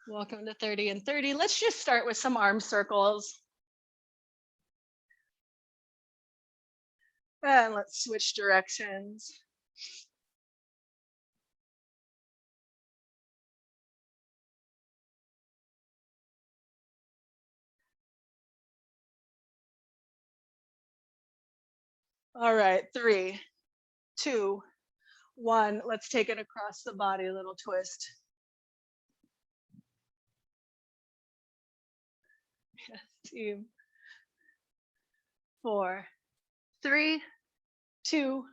Welcome to 30 and 30. Let's just start with some arm circles. And let's switch directions. All right, 3, 2, 1. Let's take it across the body, a little twist. Yes, team. 4, 3, 2,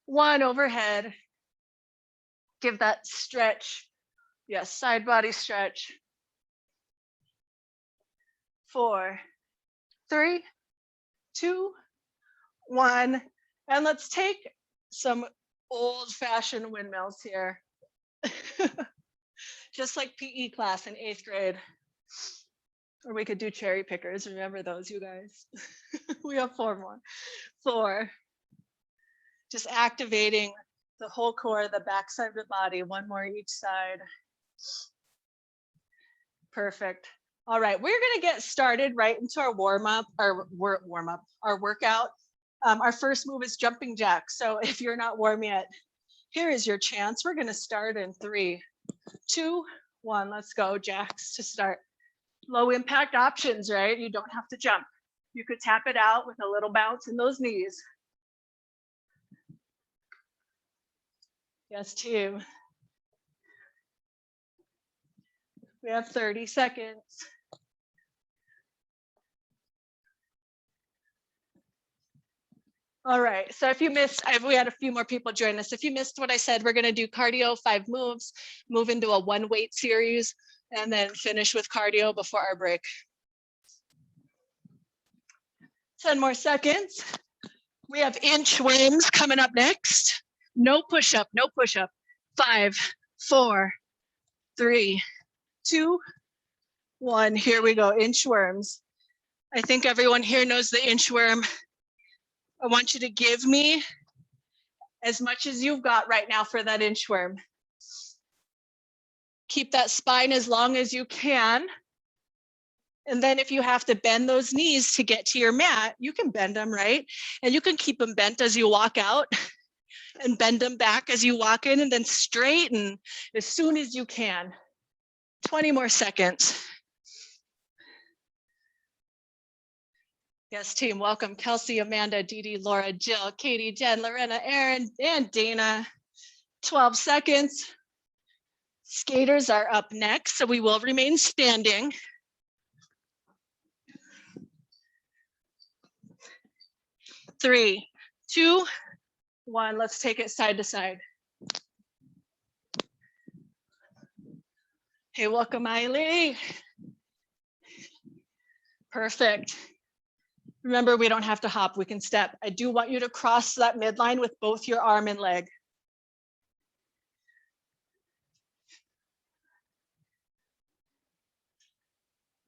1. Overhead. Give that stretch. Yes, side body stretch. 4, 3, 2, 1. And let's take some old-fashioned windmills here. Just like PE class in 8th grade. Or we could do cherry pickers. Remember those, you guys? We have 4 more. 4. Just activating the whole core, the back side of the body. 1 more each side. Perfect. All right, we're going to get started right into our warm-up, our workout. Our first move is jumping jacks. So if you're not warm yet, here is your chance. We're going to start in 3, 2, 1. Let's go, jacks to start. Low impact options, right? You don't have to jump. You could tap it out with a little bounce in those knees. Yes, team. We have 30 seconds. All right, so if you missed, we had a few more people join us. If you missed what I said, we're gonna do cardio, 5 moves, move into a 1 weight series, and then finish with cardio before our break. 10 more seconds. We have inchworms coming up next. No push-up, no push-up. 5, 4, 3, 2, 1. Here we go, inchworms. I think everyone here knows the inchworm. I want you to give me as much as you've got right now for that inchworm. Keep that spine as long as you can. And then if you have to bend those knees to get to your mat, you can bend them, right? And you can keep them bent as you walk out and bend them back as you walk in, and then straighten as soon as you can. 20 more seconds. Yes, team, welcome. Kelsey, Amanda, Dee Dee, Laura, Jill, Katie, Jen, Lorena, Aaron, and Dana. 12 seconds. Skaters are up next, so we will remain standing. 3, 2, 1. Let's take it side to side. Hey, welcome, Eileen. Perfect. Remember, we don't have to hop, we can step. I do want you to cross that midline with both your arm and leg.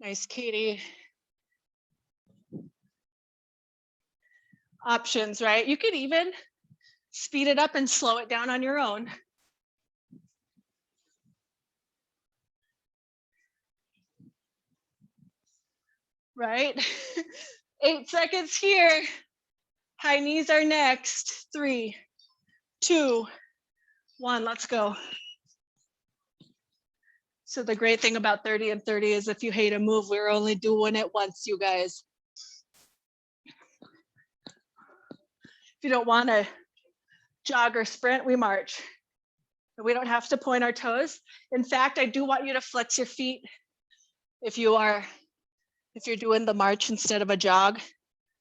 Nice, Katie. Options, right? You could even speed it up and slow it down on your own. Right? 8 seconds here. High knees are next. 3, 2, 1. Let's go. So the great thing about 30 and 30 is if you hate a move, we're only doing it once, you guys. If you don't want to jog or sprint, we march. We don't have to point our toes. In fact, I do want you to flex your feet if you're doing the march instead of a jog.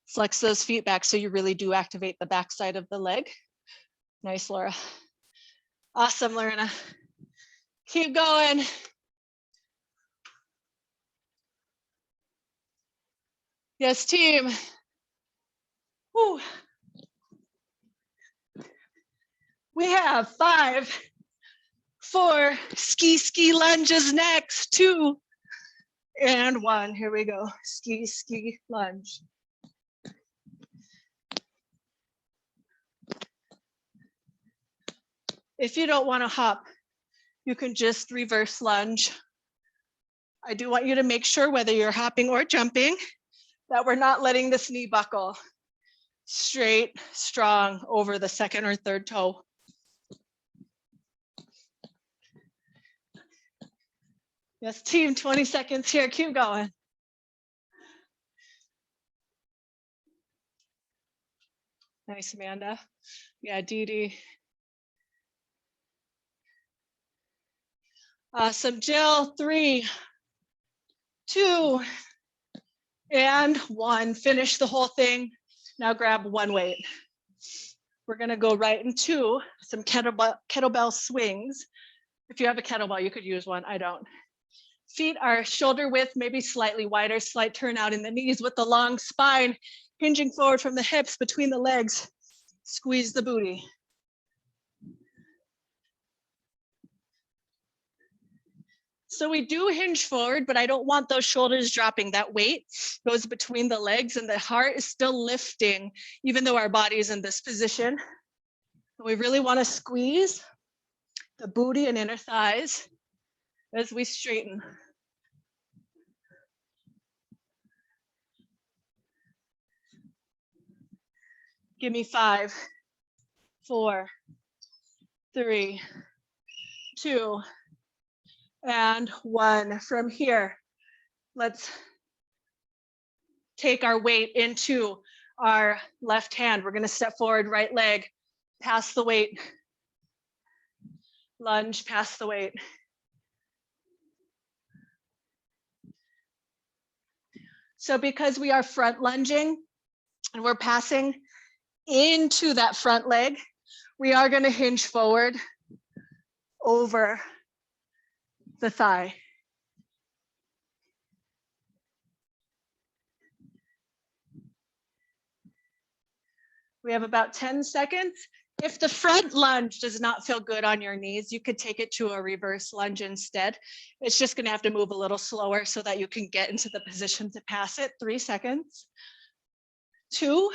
Flex those feet back so you really do activate the backside of the leg. Nice, Laura. Awesome, Lorena. Keep going. Yes, team. Woo. We have 5, 4, ski lunges next. 2, and 1. Here we go. Ski lunge. If you don't want to hop, you can just reverse lunge I do want you to make sure whether you're hopping or jumping that we're not letting this knee buckle. Straight, strong over the second or third toe. Yes, team, 20 seconds here, keep going. Nice, Amanda. Yeah, Dee Dee. Awesome, Jill, 3, 2, and 1. Finish the whole thing. Now grab one weight. We're gonna go right into some kettlebell swings. If you have a kettlebell, you could use one, I don't. Feet are shoulder width, maybe slightly wider, slight turn out in the knees with the long spine, hinging forward from the hips between the legs. Squeeze the booty. So we do hinge forward, but I don't want those shoulders dropping. That weight goes between the legs and the heart is still lifting, even though our body is in this position. We really want to squeeze the booty and inner thighs as we straighten. Give me 5, 4, 3, 2, and 1. From here, let's take our weight into our left hand. We're going to step forward, right leg, pass the weight. Lunge, pass the weight. So because we are front lunging and we're passing into that front leg, we are going to hinge forward over the thigh. We have about 10 seconds. If the front lunge does not feel good on your knees, you could take it to a reverse lunge instead. It's just going to have to move a little slower so that you can get into the position to pass it. 3 seconds. 2,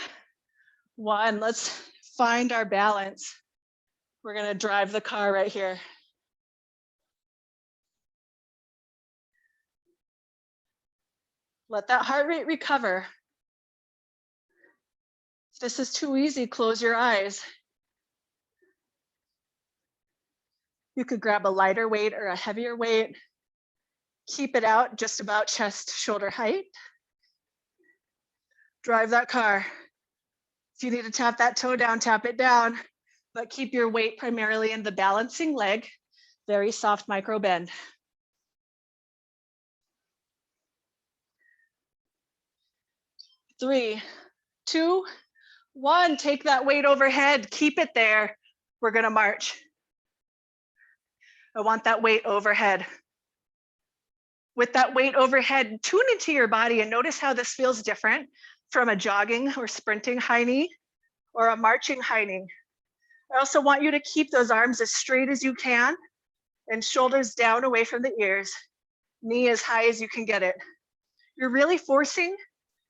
1. Let's find our balance. We're going to drive the car right here. Let that heart rate recover. If this is too easy, close your eyes. You could grab a lighter weight or a heavier weight. Keep it out just about chest, shoulder height. Drive that car. If you need to tap that toe down, tap it down, but keep your weight primarily in the balancing leg. Very soft micro bend. 3, 2, 1. Take that weight overhead. Keep it there. We're going to march. I want that weight overhead. With that weight overhead, tune into your body and notice how this feels different from a jogging or sprinting high knee or a marching high knee. I also want you to keep those arms as straight as you can and shoulders down away from the ears, knee as high as you can get it. You're really forcing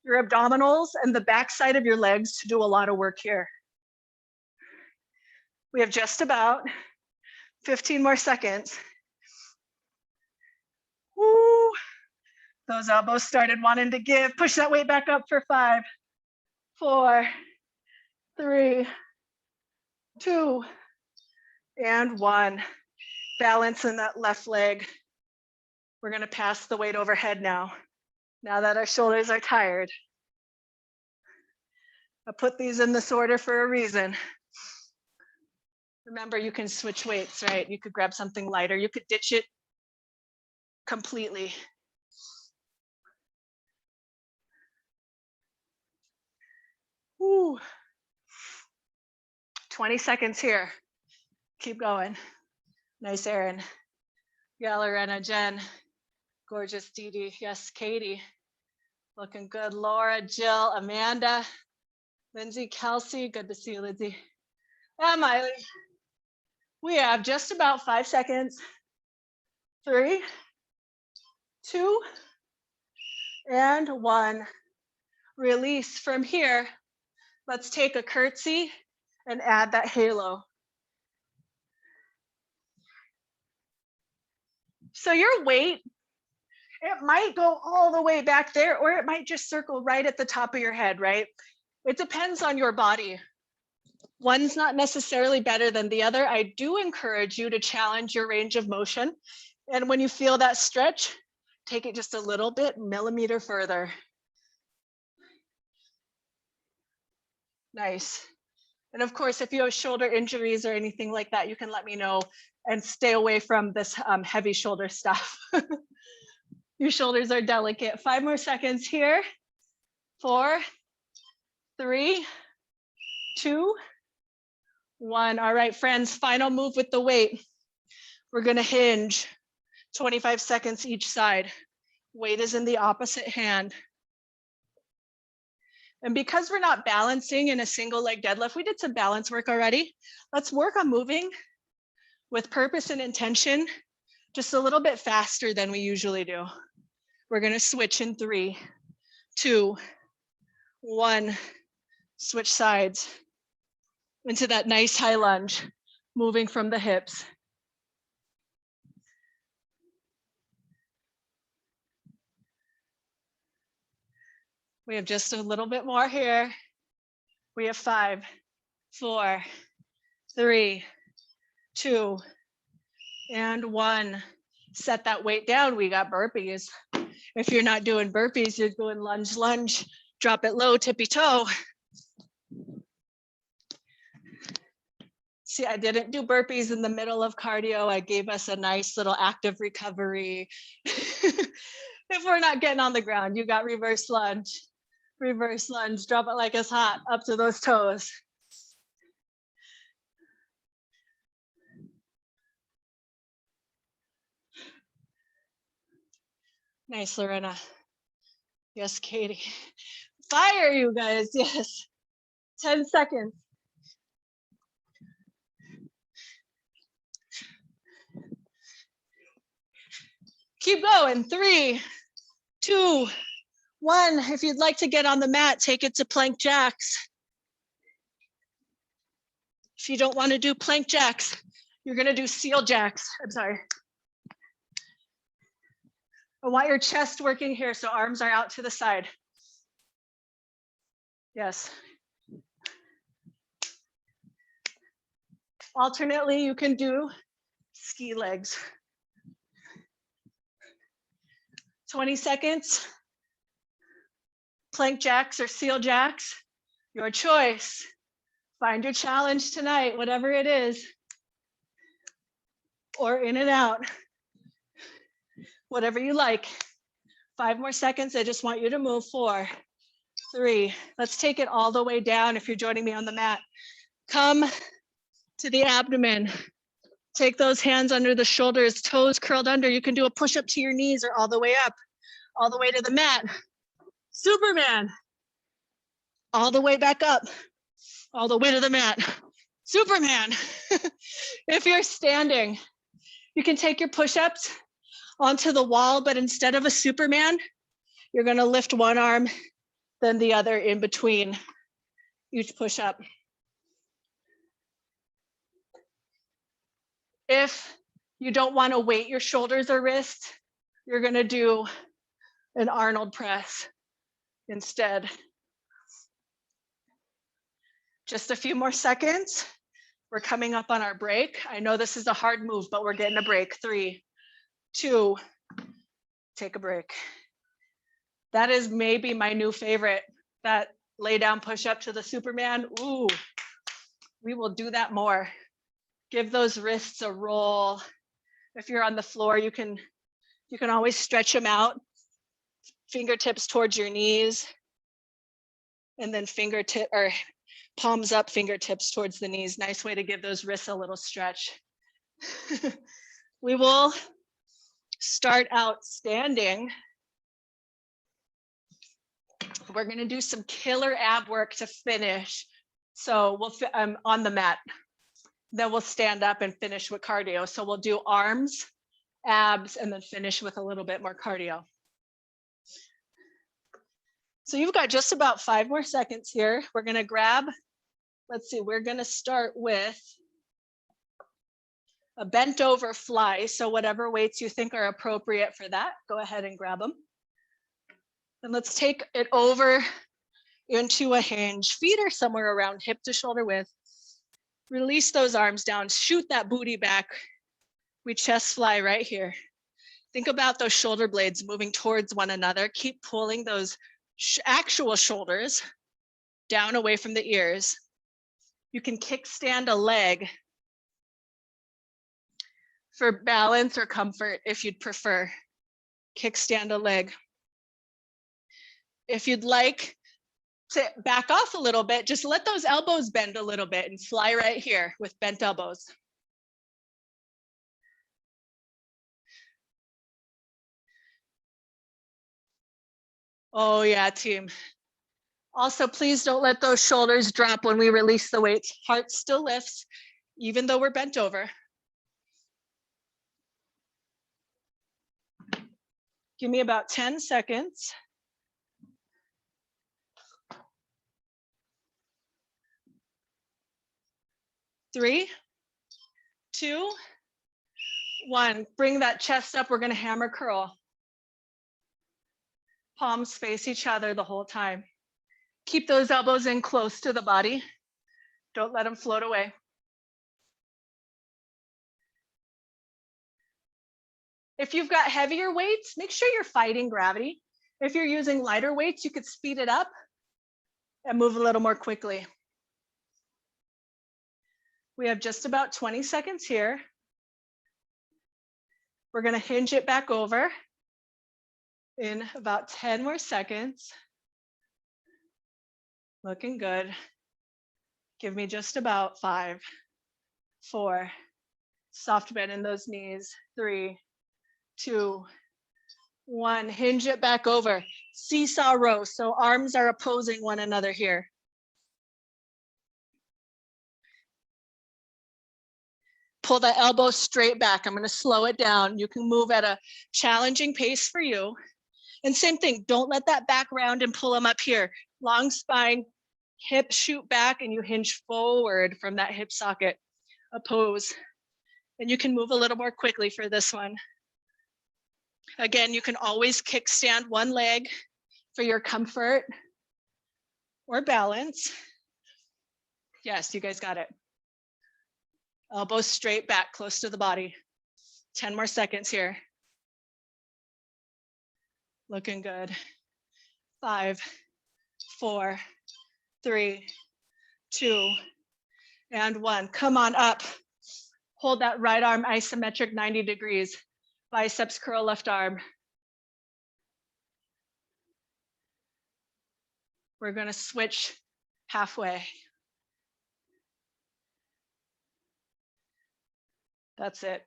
your abdominals and the backside of your legs to do a lot of work here. We have just about 15 more seconds. Woo. Those elbows started wanting to give. Push that weight back up for 5, 4, 3, 2, and 1. Balance in that left leg. We're going to pass the weight overhead now that our shoulders are tired. I put these in this order for a reason. Remember, you can switch weights, right? You could grab something lighter. You could ditch it completely. Woo. 20 seconds here. Keep going. Nice, Erin. Yeah, Lorena, Jen. Gorgeous Dee Dee. Yes, Katie. Looking good. Laura, Jill, Amanda, Lindsay, Kelsey. Good to see you, Lindsay. And Miley. We have just about 5 seconds. 3, 2, and 1. Release. From here, let's take a curtsy and add that halo. So your weight It might go all the way back there, or it might just circle right at the top of your head, right? It depends on your body. One's not necessarily better than the other. I do encourage you to challenge your range of motion. And when you feel that stretch, take it just a little bit, millimeter further. Nice. And of course, if you have shoulder injuries or anything like that, you can let me know and stay away from this heavy shoulder stuff. Your shoulders are delicate. 5 more seconds here. 4, 3, 2, 1. All right, friends, final move with the weight. We're gonna hinge 25 seconds each side. Weight is in the opposite hand. And because we're not balancing in a single leg deadlift, we did some balance work already. Let's work on moving with purpose and intention, just a little bit faster than we usually do. We're gonna switch in 3, 2, 1. Switch sides into that nice high lunge, moving from the hips. We have just a little bit more here. We have 5, 4, 3, 2, and 1. Set that weight down. We got burpees. If you're not doing burpees, you're doing lunge, lunge, drop it low, tippy toe. See, I didn't do burpees in the middle of cardio. I gave us a nice little active recovery. If we're not getting on the ground, you got reverse lunge, drop it like it's hot, up to those toes. Nice, Lorena. Yes, Katie. Fire, you guys, yes. 10 seconds. Keep going, 3, 2, 1. If you'd like to get on the mat, take it to plank jacks. If you don't want to do plank jacks, you're gonna do seal jacks. I'm sorry. I want your chest working here, so arms are out to the side. Yes. Alternately, you can do ski legs. 20 seconds. Plank jacks or seal jacks, your choice. Find your challenge tonight, whatever it is. Or in and out. Whatever you like. 5 more seconds. I just want you to move. 4, 3. Let's take it all the way down if you're joining me on the mat. Come to the abdomen. Take those hands under the shoulders, toes curled under. You can do a push-up to your knees or all the way up, all the way to the mat. Superman. All the way back up, all the way to the mat. Superman. If you're standing, you can take your push-ups onto the wall, but instead of a Superman, you're gonna lift one arm, then the other in between each push-up. If you don't wanna weight your shoulders or wrists, you're gonna do an Arnold press instead. Just a few more seconds. We're coming up on our break. I know this is a hard move, but we're getting a break. 3, 2, take a break. That is maybe my new favorite, that lay down push up to the Superman. Ooh, we will do that more. Give those wrists a roll. If you're on the floor, you can always stretch them out. Fingertips towards your knees. And then palms up, fingertips towards the knees. Nice way to give those wrists a little stretch. We will start out standing. We're gonna do some killer ab work to finish. So we'll on the mat. Then we'll stand up and finish with cardio. So we'll do arms, abs, and then finish with a little bit more cardio. So you've got just about 5 more seconds here. We're gonna grab, let's see, we're gonna start with a bent over fly. So whatever weights you think are appropriate for that, go ahead and grab them. And let's take it over into a hinge. Feet are somewhere around hip to shoulder width. Release those arms down, shoot that booty back. We chest fly right here. Think about those shoulder blades moving towards one another. Keep pulling those actual shoulders down away from the ears. You can kickstand a leg for balance or comfort if you'd prefer. Kickstand a leg. If you'd like to back off a little bit, just let those elbows bend a little bit and fly right here with bent elbows. Oh yeah, team. Also, please don't let those shoulders drop when we release the weights. Heart still lifts, even though we're bent over. Give me about 10 seconds. Three, two, one. Bring that chest up. We're going to hammer curl. Palms face each other the whole time. Keep those elbows in close to the body. Don't let them float away. If you've got heavier weights, make sure you're fighting gravity. If you're using lighter weights, you could speed it up and move a little more quickly. We have just about 20 seconds here. We're going to hinge it back over in about 10 more seconds. Looking good. Give me just about 5, 4, soft bend in those knees. 3, 2, 1. Hinge it back over. Seesaw row. So arms are opposing one another here. Pull the elbow straight back. I'm going to slow it down. You can move at a challenging pace for you. And same thing, don't let that back round and pull them up here. Long spine, hip shoot back, and you hinge forward from that hip socket. Oppose. And you can move a little more quickly for this one. Again, you can always kickstand one leg for your comfort or balance. Yes, you guys got it. Elbows straight back, close to the body. 10 more seconds here. Looking good. 5, 4, 3, 2, and 1. Come on up. Hold that right arm isometric 90 degrees. Biceps curl left arm. We're going to switch halfway. That's it.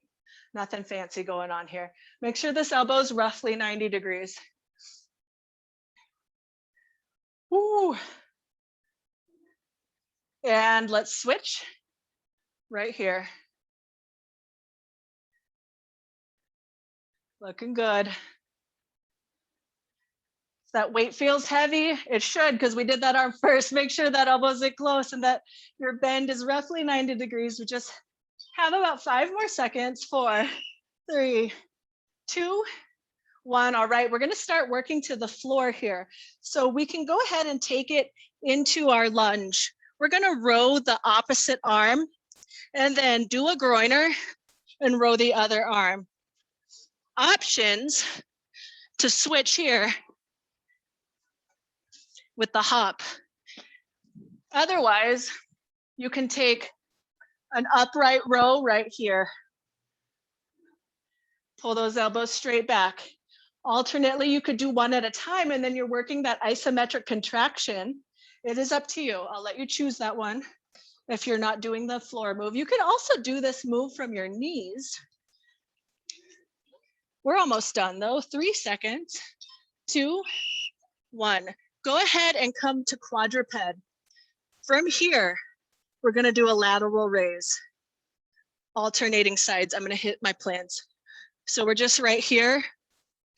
Nothing fancy going on here. Make sure this elbow is roughly 90 degrees. Woo. And let's switch right here. Looking good. That weight feels heavy. It should, because we did that arm first. Make sure that elbow's in close and that your bend is roughly 90 degrees. We just have about 5 more seconds. 4, 3, 2, 1. All right, we're going to start working to the floor here. So we can go ahead and take it into our lunge. We're going to row the opposite arm and then do a groiner and row the other arm. Options to switch here with the hop. Otherwise, you can take an upright row right here. Pull those elbows straight back. Alternately, you could do one at a time, and then you're working that isometric contraction. It is up to you. I'll let you choose that one if you're not doing the floor move. You can also do this move from your knees. We're almost done though. 3 seconds. 2, 1. Go ahead and come to quadruped. From here, we're going to do a lateral raise. Alternating sides. I'm going to hit my plans. So we're just right here.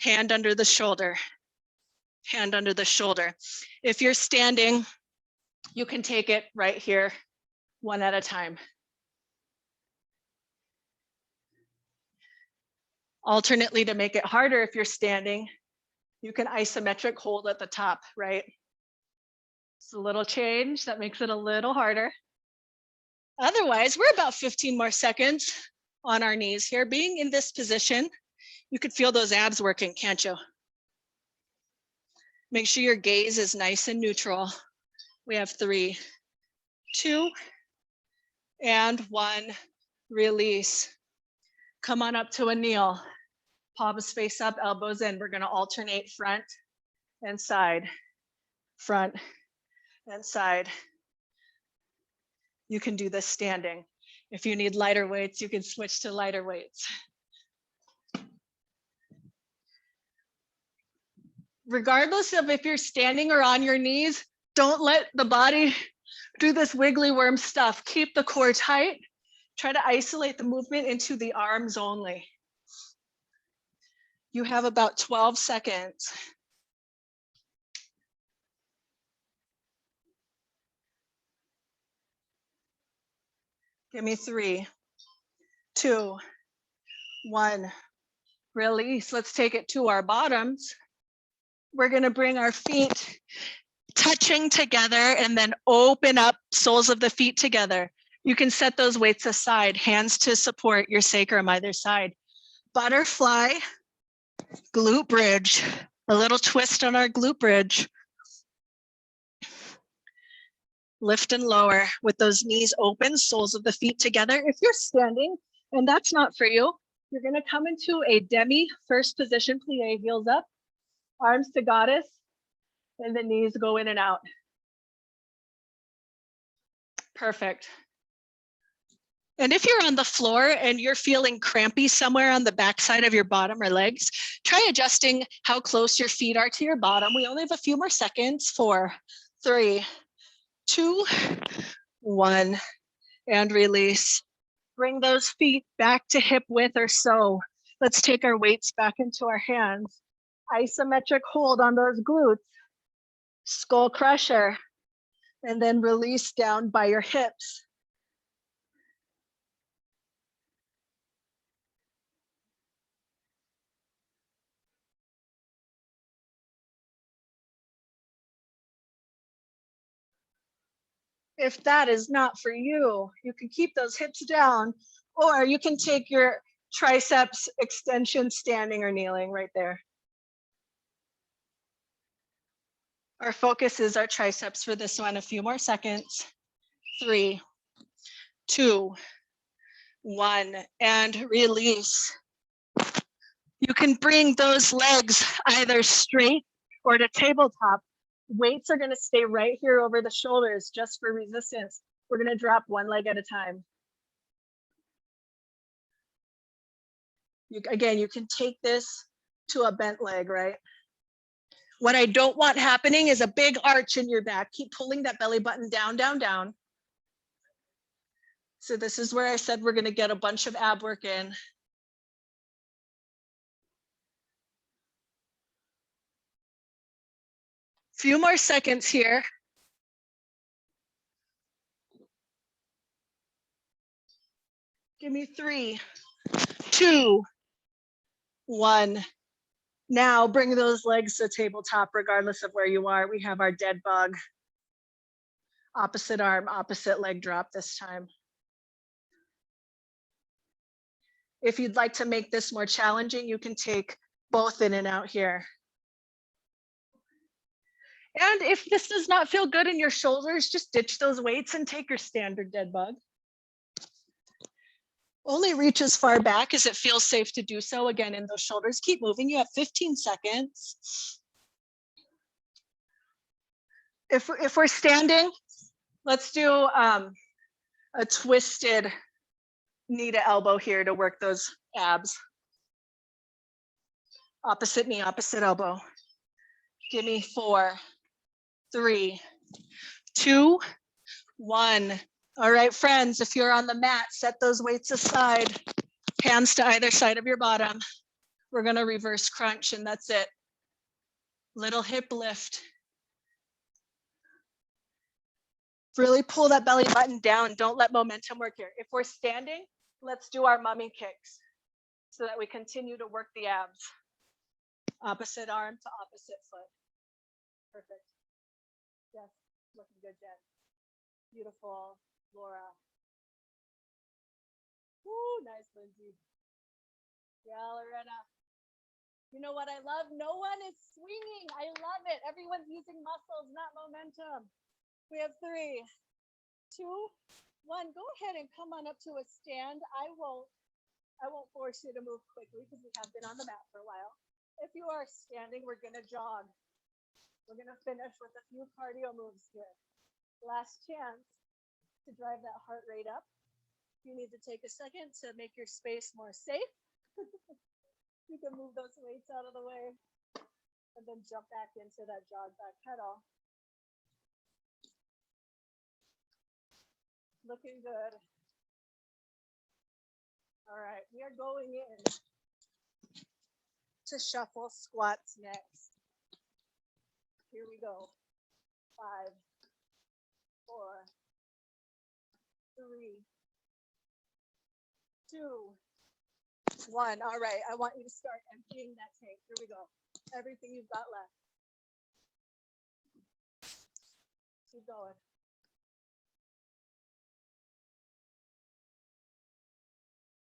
Hand under the shoulder. Hand under the shoulder. If you're standing, you can take it right here, one at a time. Alternately, to make it harder if you're standing, you can isometric hold at the top, right? It's a little change that makes it a little harder. Otherwise, we're about 15 more seconds on our knees here. Being in this position, you could feel those abs working, can't you? Make sure your gaze is nice and neutral. We have 3, 2, and 1. Release. Come on up to a kneel. Palms face up, elbows in. We're going to alternate front and side. Front and side. You can do this standing. If you need lighter weights, you can switch to lighter weights. Regardless of if you're standing or on your knees, don't let the body do this wiggly worm stuff. Keep the core tight. Try to isolate the movement into the arms only. You have about 12 seconds. Give me 3, 2, 1. Release. Let's take it to our bottoms. We're going to bring our feet touching together and then open up soles of the feet together. You can set those weights aside, hands to support your sacrum either side. Butterfly, glute bridge, a little twist on our glute bridge. Lift and lower with those knees open, soles of the feet together. If you're standing and that's not for you, you're going to come into a demi first position plie, heels up, arms to goddess, and the knees go in and out. Perfect. And if you're on the floor and you're feeling crampy somewhere on the backside of your bottom or legs, try adjusting how close your feet are to your bottom. We only have a few more seconds. 4, 3, 2, 1, and release. Bring those feet back to hip width or so. Let's take our weights back into our hands. Isometric hold on those glutes. Skull crusher, and then release down by your hips. If that is not for you, you can keep those hips down, or you can take your triceps extension standing or kneeling right there. Our focus is our triceps for this one. A few more seconds. 3, 2, 1, and release. You can bring those legs either straight or to tabletop. Weights are going to stay right here over the shoulders just for resistance. We're going to drop one leg at a time. Again, you can take this to a bent leg, right? What I don't want happening is a big arch in your back. Keep pulling that belly button down, down, down. So this is where I said we're going to get a bunch of ab work in. Few more seconds here. Give me 3, 2, 1. Now bring those legs to tabletop regardless of where you are. We have our dead bug. Opposite arm, opposite leg drop this time. If you'd like to make this more challenging, you can take both in and out here. And if this does not feel good in your shoulders, just ditch those weights and take your standard dead bug. Only reach as far back as it feels safe to do so. Again, in those shoulders, keep moving. You have 15 seconds. If we're standing, let's do a twisted knee to elbow here to work those abs. Opposite knee, opposite elbow. Give me 4, 3, 2, 1. All right, friends, if you're on the mat, set those weights aside. Hands to either side of your bottom. We're going to reverse crunch, and that's it. Little hip lift. Really pull that belly button down. Don't let momentum work here. If we're standing, let's do our mummy kicks. so that we continue to work the abs. Opposite arm to opposite foot. Perfect. Yes, looking good, Jen. Beautiful, Laura. Woo, nice, Lindsay. Yeah, Loretta. You know what I love? No one is swinging. I love it. Everyone's using muscles, not momentum. We have 3, 2, 1. Go ahead and come on up to a stand. I won't force you to move quickly because we have been on the mat for a while. If you are standing, we're gonna jog. We're gonna finish with a few cardio moves here. Last chance to drive that heart rate up. You need to take a second to make your space more safe. You can move those weights out of the way and then jump back into that jog back pedal. Looking good. All right, we are going in to shuffle squats next. Here we go. 5, 4, 3, 2, 1. All right, I want you to start emptying that tank. Here we go. Everything you've got left. Keep going.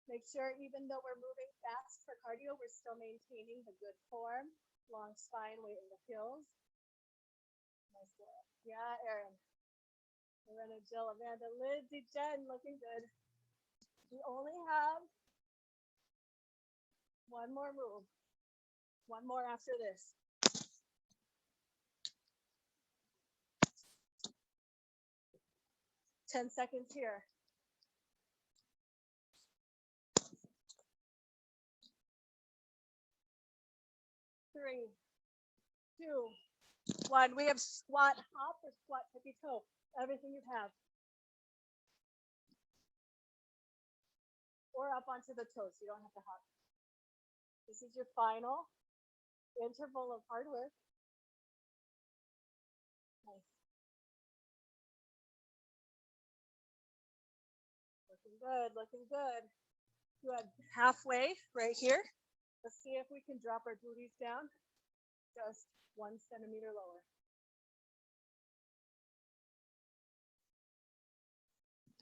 Make sure, even though we're moving fast for cardio, we're still maintaining the good form. Long spine, weight in the heels. Nice work. Yeah, Erin. Lorena, Jill, Amanda, Lindsay, Jen, looking good. We only have 1 more move. 1 more after this. Ten seconds here. 3, 2, 1. We have squat hop or squat tippy toe. Everything you have. Or up onto the toes. You don't have to hop. This is your final interval of hard work. Nice. Looking good, looking good. Good. Halfway right here. Let's see if we can drop our booties down just 1 centimeter lower.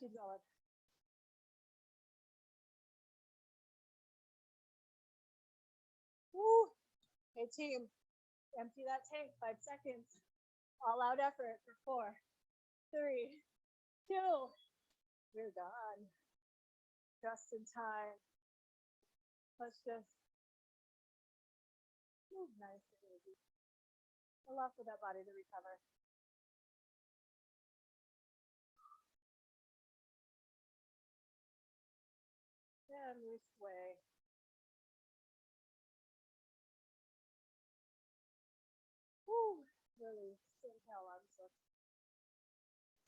Keep going. Woo. Hey team, empty that tank, 5 seconds. All out effort for 4, 3, 2. We're done. Just in time. Let's just move nice and easy. Allow for that body to recover. And we sway. Woo. Release. Inhale, arms up.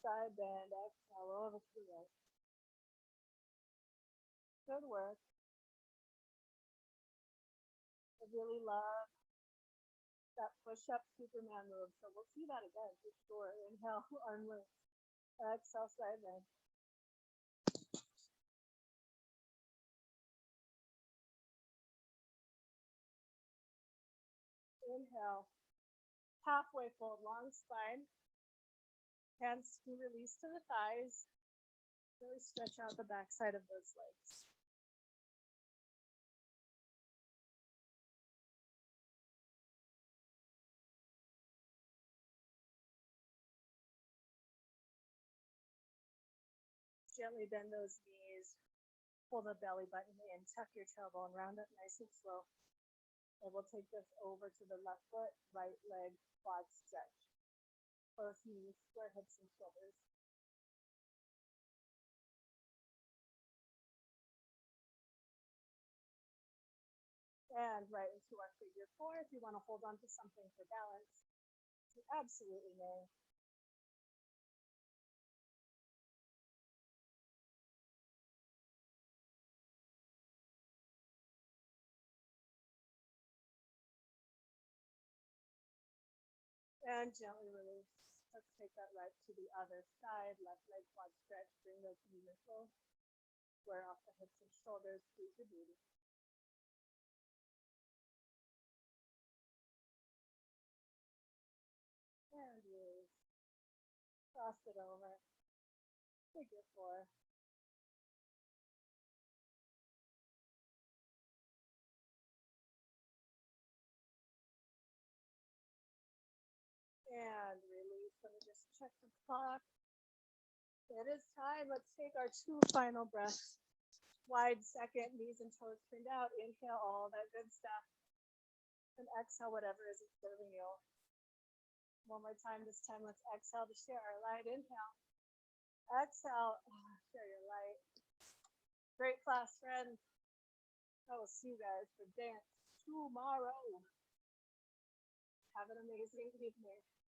Side bend, exhale over to the right. Good work. I really love that push-up Superman move. So we'll see that again for sure. Inhale, arm lift. Exhale, side bend. Inhale. Halfway fold, long spine. Hands to release to the thighs. Really stretch out the backside of those legs. Gently bend those knees. Pull the belly button in. Tuck your tailbone. Round up nice and slow. And we'll take this over to the left foot, right leg, quad stretch. Both knees, square hips and shoulders. And right into our figure 4. If you want to hold on to something for balance, you absolutely may. And gently release. Let's take that right to the other side. Left leg quad stretch. Bring those knees in full. Square off the hips and shoulders. Squeeze your booty. cross it over. Figure 4. And release. Let me just check the clock. It is time. Let's take our 2 final breaths. Wide second, knees and toes turned out. Inhale all that good stuff. And exhale whatever is serving you. One more time. This time, let's exhale to share our light. Inhale. Exhale. Share your light. Great class, friends. I will see you guys for dance tomorrow. Have an amazing evening.